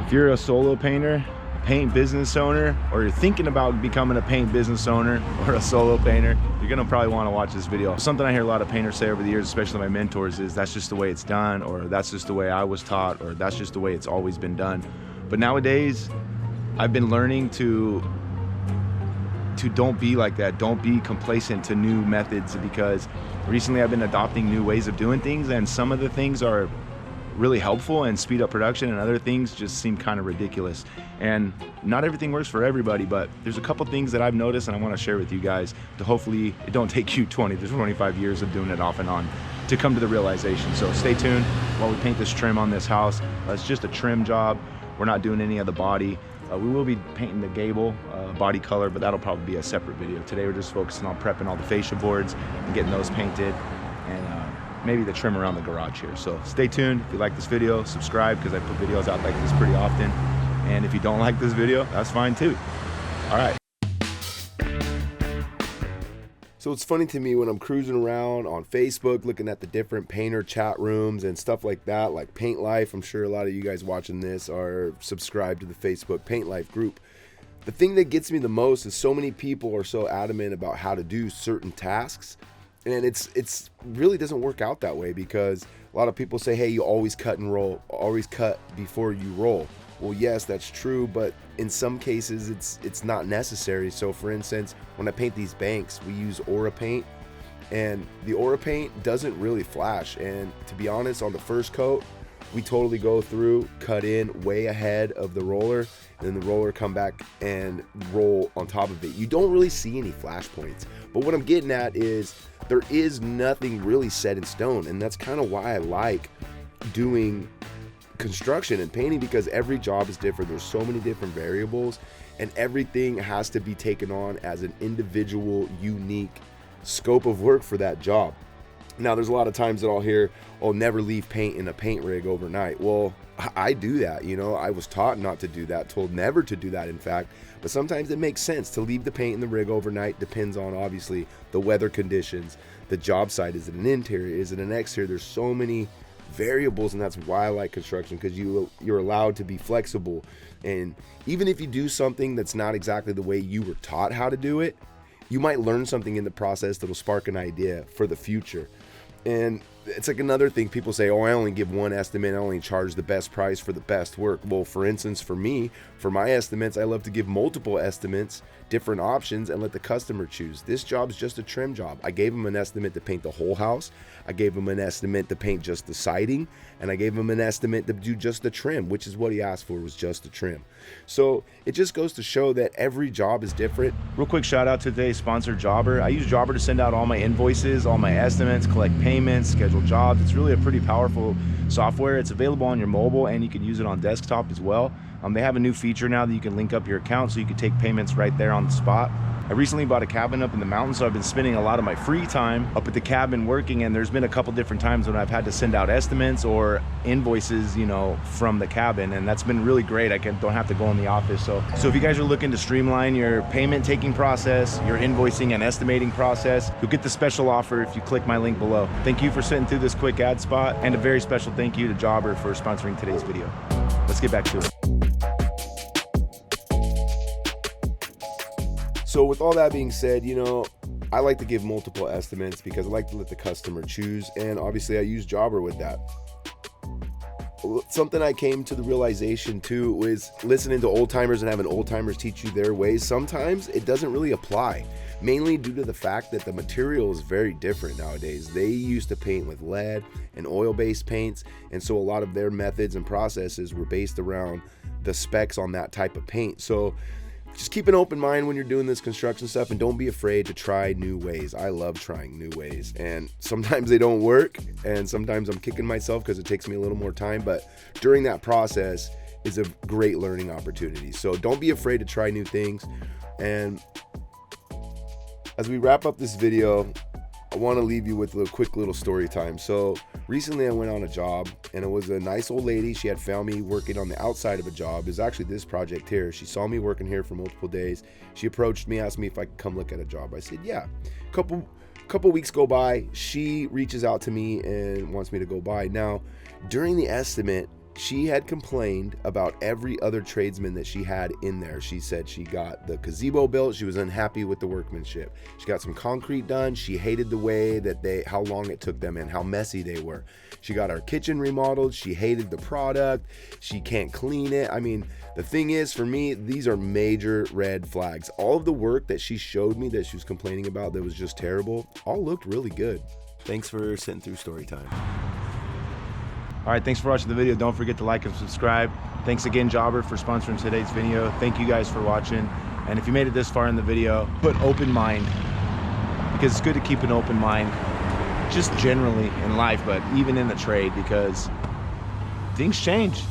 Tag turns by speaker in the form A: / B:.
A: If you're a solo painter, paint business owner, or you're thinking about becoming a paint business owner or a solo painter, you're gonna probably wanna watch this video. Something I hear a lot of painters say over the years, especially my mentors, is that's just the way it's done, or that's just the way I was taught, or that's just the way it's always been done. But nowadays, I've been learning to don't be like that. Don't be complacent to new methods, because recently I've been adopting new ways of doing things, and some of the things are really helpful and speed up production, and other things just seem kind of ridiculous. And not everything works for everybody, but there's a couple things that I've noticed and I want to share with you guys to hopefully it don't take you 20 to 25 years of doing it off and on to come to the realization. So stay tuned while we paint this trim on this house. It's just a trim job. We're not doing any of the body. We will be painting the gable body color, but that'll probably be a separate video. Today we're just focusing on prepping all the fascia boards and getting those painted, and maybe the trim around the garage here. So stay tuned. If you like this video, subscribe, because I put videos out like this pretty often. And if you don't like this video, that's fine too. All right.
B: So it's funny to me when I'm cruising around on Facebook, looking at the different painter chat rooms and stuff like that, like Paint Life. I'm sure a lot of you guys watching this are subscribed to the Facebook Paint Life group. The thing that gets me the most is so many people are so adamant about how to do certain tasks. And it's really doesn't work out that way, because a lot of people say, hey, you always cut and roll, always cut before you roll. Well, yes, that's true, but in some cases it's not necessary. So for instance, when I paint these banks, we use Aura paint, and the Aura paint doesn't really flash. And to be honest, on the first coat, we totally go through, cut in way ahead of the roller, and then the roller come back and roll on top of it. You don't really see any flash points. But what I'm getting at is there is nothing really set in stone, and that's kind of why I like doing construction and painting, because every job is different. There's so many different variables, and everything has to be taken on as an individual, unique scope of work for that job. Now, there's a lot of times that I'll hear, oh, never leave paint in a paint rig overnight. Well, I do that, you know. I was taught not to do that, told never to do that, in fact. But sometimes it makes sense to leave the paint in the rig overnight. Depends on, obviously, the weather conditions, the job site. Is it an interior? Is it an exterior? There's so many variables, and that's why I like construction, because you're allowed to be flexible. And even if you do something that's not exactly the way you were taught how to do it, you might learn something in the process that'll spark an idea for the future. And it's like another thing, people say, oh, I only give one estimate, I only charge the best price for the best work. Well, for instance, for me, for my estimates, I love to give multiple estimates, different options, and let the customer choose. This job's just a trim job. I gave them an estimate to paint the whole house, I gave them an estimate to paint just the siding, and I gave him an estimate to do just the trim, which is what he asked for, was just the trim. So it just goes to show that every job is different.
A: Real quick shout out to today's sponsor, Jobber. I use Jobber to send out all my invoices, all my estimates, collect payments, schedule jobs. It's really a pretty powerful software. It's available on your mobile, and you can use it on desktop as well. They have a new feature now that you can link up your account, so you can take payments right there on the spot. I recently bought a cabin up in the mountains, so I've been spending a lot of my free time up at the cabin working, and there's been a couple different times when I've had to send out estimates or invoices, you know, from the cabin, and that's been really great. I don't have to go in the office. So if you guys are looking to streamline your payment taking process, your invoicing and estimating process, you'll get the special offer if you click my link below. Thank you for sitting through this quick ad spot, and a very special thank you to Jobber for sponsoring today's video. Let's get back to it.
B: So with all that being said, you know, I like to give multiple estimates because I like to let the customer choose, and obviously I use Jobber with that. Something I came to the realization too was listening to old timers and having old timers teach you their ways. Sometimes it doesn't really apply, mainly due to the fact that the material is very different nowadays. They used to paint with lead and oil-based paints, and so a lot of their methods and processes were based around the specs on that type of paint. So just keep an open mind when you're doing this construction stuff, and don't be afraid to try new ways. I love trying new ways, and sometimes they don't work, and sometimes I'm kicking myself because it takes me a little more time, but during that process is a great learning opportunity. So don't be afraid to try new things. And as we wrap up this video, I want to leave you with a quick little story time. So recently I went on a job, and it was a nice old lady. She had found me working on the outside of a job. It was actually this project here. She saw me working here for multiple days. She approached me, asked me if I could come look at a job. I said, yeah. Couple weeks go by. She reaches out to me and wants me to go by. Now, during the estimate, She had complained about every other tradesman that she had in there. She said she got the gazebo built. She was unhappy with the workmanship. She got some concrete done. She hated the way that how long it took them and how messy they were. She got our kitchen remodeled. She hated the product. She can't clean it. I mean, the thing is, for me, these are major red flags. All of the work that she showed me that she was complaining about that was just terrible, all looked really good. Thanks for sitting through story time.
A: All right, thanks for watching the video. Don't forget to like and subscribe. Thanks again, Jobber, for sponsoring today's video. Thank you guys for watching. And if you made it this far in the video, put open mind, because it's good to keep an open mind, just generally in life, but even in the trade, because things change.